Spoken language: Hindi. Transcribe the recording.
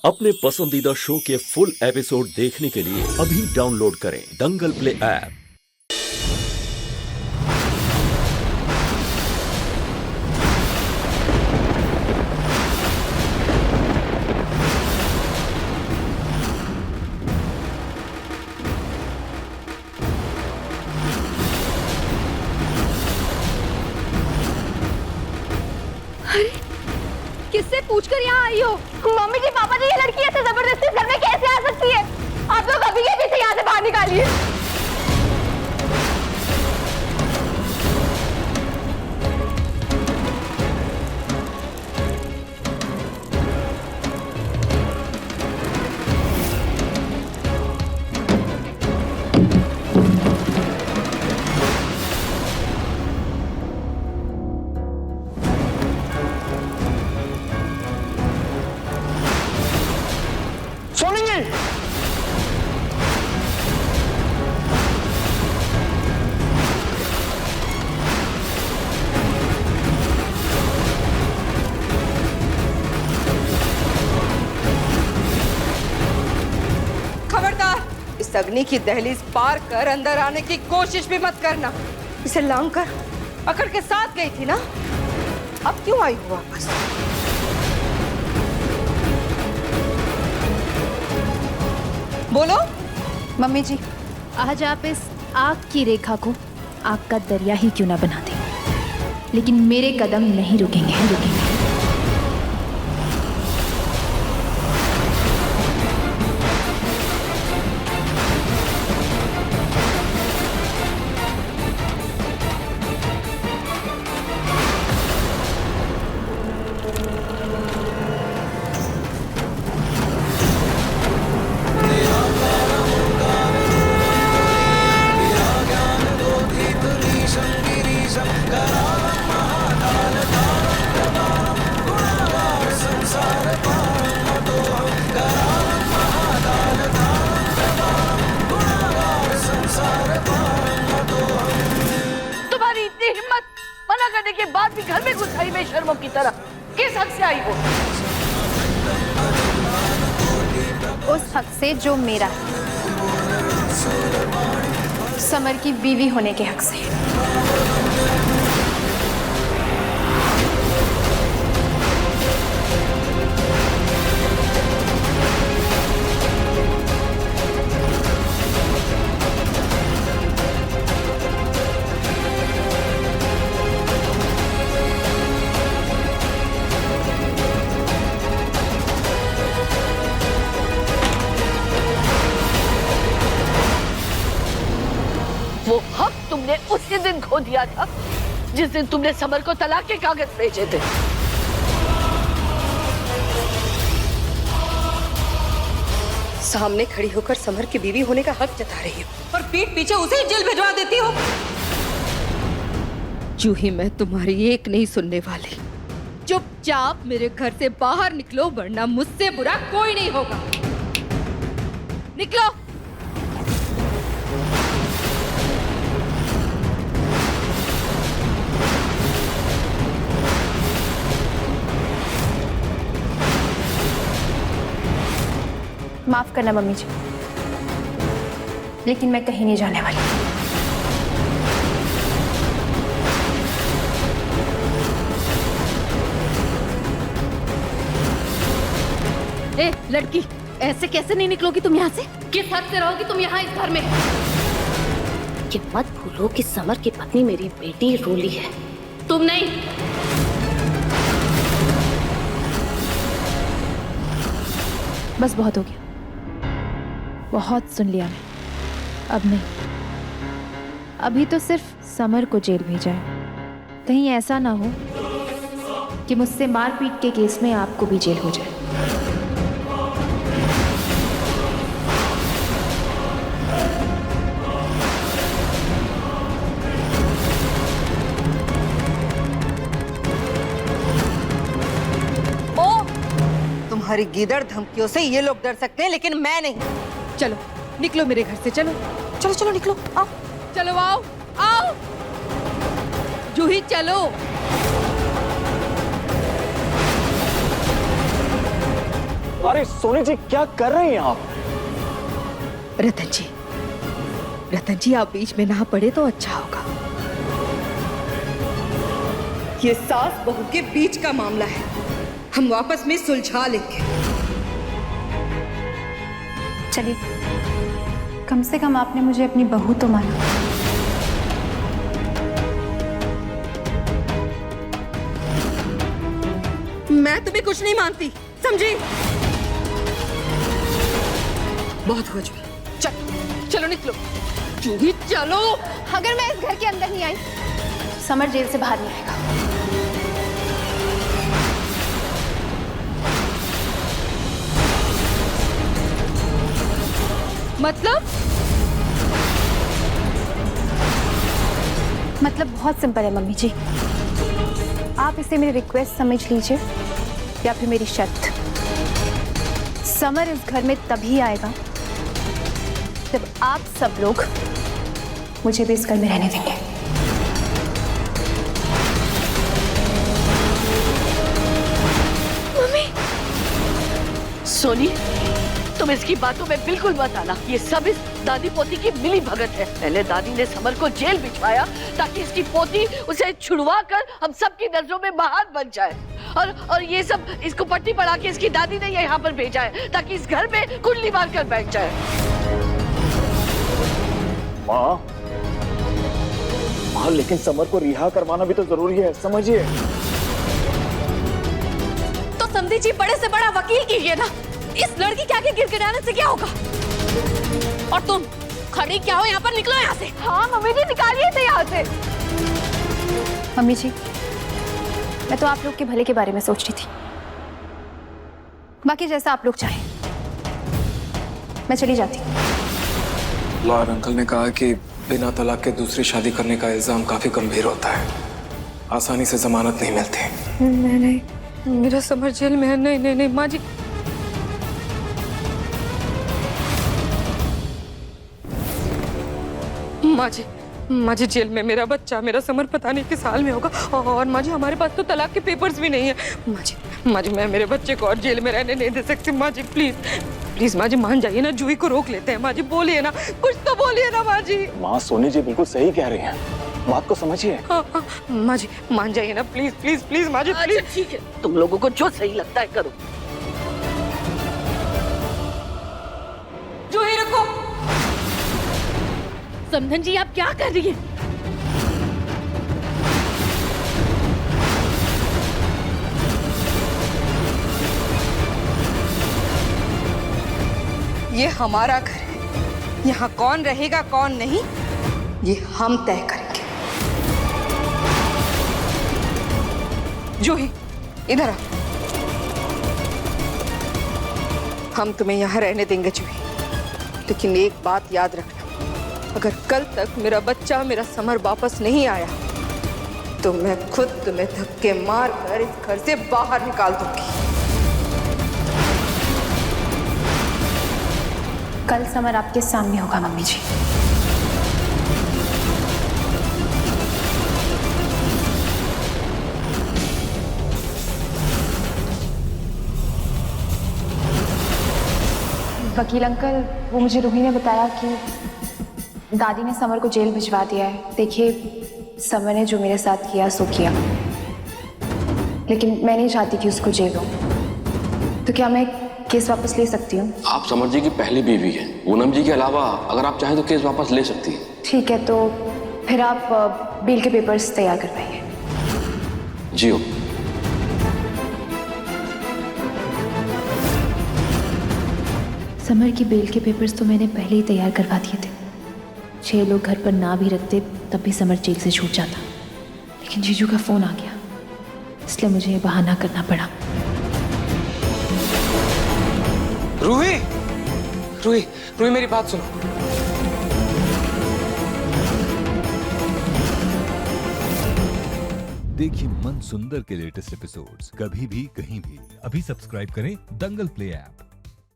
अपने पसंदीदा शो के फुल एपिसोड देखने के लिए अभी डाउनलोड करें दंगल प्ले ऐप। किससे पूछकर यहाँ आई हो? मम्मी जी, पापा जी, ये लड़की ऐसे जबरदस्ती घर में कैसे आ सकती है? आप लोग अभी के पीछे यहाँ से बाहर निकालिए। इस अग्नि की दहलीज पार कर अंदर आने की कोशिश भी मत करना। इसे लांग कर पकड़ के साथ गई थी ना, अब क्यों आई हो वापस? बोलो। मम्मी जी, आज आप इस आग की रेखा को आग का दरिया ही क्यों ना बना दें, लेकिन मेरे कदम नहीं रुकेंगे। करने के बाद भी घर में घुस आई बेशर्मों की तरह। किस हक से आई हो? उस हक से जो मेरा है, समर की बीवी होने के हक से। वो हक तुमने उसी दिन खो दिया था जिस दिन तुमने समर को तलाक के कागज भेजे थे। सामने खड़ी होकर समर की बीवी होने का हक जता रही हो और पीठ पीछे उसे जेल भिजवा देती हो। जूही, मैं तुम्हारी एक नहीं सुनने वाली। चुपचाप मेरे घर से बाहर निकलो, वरना मुझसे बुरा कोई नहीं होगा। निकलो। माफ करना मम्मी जी, लेकिन मैं कहीं नहीं जाने वाली। ए लड़की, ऐसे कैसे नहीं निकलोगी तुम यहाँ से? किस हक से रहोगी तुम यहाँ इस घर में? ये मत भूलो कि समर की पत्नी मेरी बेटी रोली है, तुम नहीं। बस बहुत हो गया, बहुत सुन लिया मैं। अब नहीं, अभी तो सिर्फ समर को जेल भेजा है। कहीं ऐसा ना हो कि मुझसे मारपीट के केस में आपको भी जेल हो जाए। तुम्हारी गीदड़ धमकियों से ये लोग डर सकते हैं, लेकिन मैं नहीं। चलो निकलो मेरे घर से, चलो चलो चलो निकलो, आओ, चलो आओ आओ, जूही चलो। अरे सोनी जी क्या कर रही हैं आप? रतन जी आप बीच में ना पड़े तो अच्छा होगा। ये सास बहू के बीच का मामला है, हम वापस में सुलझा लेंगे। चलिए, कम से कम आपने मुझे अपनी बहू तो माना। मैं तुम्हें कुछ नहीं मानती, समझी? बहुत हो चुका, चलो निकलो जूही, चलो। अगर मैं इस घर के अंदर नहीं आई, समर जेल से बाहर नहीं आएगा। मतलब बहुत सिंपल है मम्मी जी, आप इसे मेरी रिक्वेस्ट समझ लीजिए या फिर मेरी शर्त। समर इस घर में तभी आएगा जब आप सब लोग मुझे भी इस घर में रहने देंगे। सोनी, तुम इसकी बातों में बिल्कुल मत आना। ये सब इस दादी पोती की मिली भगत है। पहले दादी ने समर को जेल भिजवाया ताकि इसकी पोती उसे छुड़वा कर हम सबकी नजरों में महान बन जाए, और ये सब इसको पट्टी पढ़ा के इसकी दादी ने यहाँ पर भेजा है ताकि इस घर में कुंडली मार कर बैठ जाए। माँ, लेकिन समर को रिहा करवाना भी तो जरूरी है, समझिए। तो समझी जी, बड़े से बड़ा वकील कीजिए ना। इस लड़की के आगे गिड़गिड़ाने से क्या होगा? और तुम खड़ी क्या हो यहाँ पर? निकलो यहाँ से। हाँ मम्मी जी, निकालिए इसे यहाँ से। मम्मी जी, मैं तो आप लोग के भले के बारे में सोच रही थी, बाकी जैसा आप लोग चाहें। मैं चली जाती हूँ। लॉयर अंकल ने कहा कि बिना तलाक के दूसरी शादी करने का इल्जाम काफी गंभीर होता है, आसानी से जमानत नहीं मिलती। नहीं, मेरा समर जेल में है। नहीं माँ जी, माँ जी जेल में मेरा बच्चा, मेरा समर पता नहीं किस हाल में होगा। और माँ जी, हमारे पास तो तलाक के पेपर्स भी नहीं है। माँ जी मैं मेरे बच्चे को और जेल में रहने नहीं दे सकती। माँ जी प्लीज माँ जी मान जाइए ना, जूही को रोक लेते हैं। माँ जी बोलिए ना, कुछ तो बोलिए ना माँ जी। माँ, सोनी जी बिल्कुल सही कह रही हैं, बात को समझिए। हाँ, माँ जी मान जाइए ना, प्लीज माँ जी प्लीज। अच्छा ठीक है, तुम लोगों को जो सही लगता है करो। जूही रुको। समधन जी, आप क्या कर रही हैं? ये हमारा घर है, यहाँ कौन रहेगा कौन नहीं ये हम तय करेंगे। जूही इधर आ, हम तुम्हें यहाँ रहने देंगे जूही, लेकिन एक बात याद रखना, अगर कल तक मेरा बच्चा, मेरा समर वापस नहीं आया तो मैं खुद तुम्हें धक्के मार कर इस घर से बाहर निकाल दूंगी। कल समर आपके सामने होगा मम्मी जी। वकील अंकल, वो मुझे रूही ने बताया कि दादी ने समर को जेल भिजवा दिया है। देखिए, समर ने जो मेरे साथ किया सो किया, लेकिन मैं नहीं चाहती कि उसको जेल हो। तो क्या मैं केस वापस ले सकती हूँ? आप समर जी की पहली बीवी हैं। पूनम जी के अलावा अगर आप चाहें तो केस वापस ले सकती हैं। ठीक है, तो फिर आप बेल के पेपर्स तैयार करवाइए। जी हो। समर की बेल के पेपर्स तो मैंने पहले ही तैयार करवा दिए थे। 6 लोग घर पर ना भी रखते तब भी समर जेल से छूट जाता, लेकिन जीजू का फोन आ गया, इसलिए मुझे ये बहाना करना पड़ा। रूही, रूही, रूही मेरी बात सुनो। देखिए मन सुंदर के लेटेस्ट एपिसोड्स कभी भी कहीं भी। अभी सब्सक्राइब करें दंगल प्ले ऐप।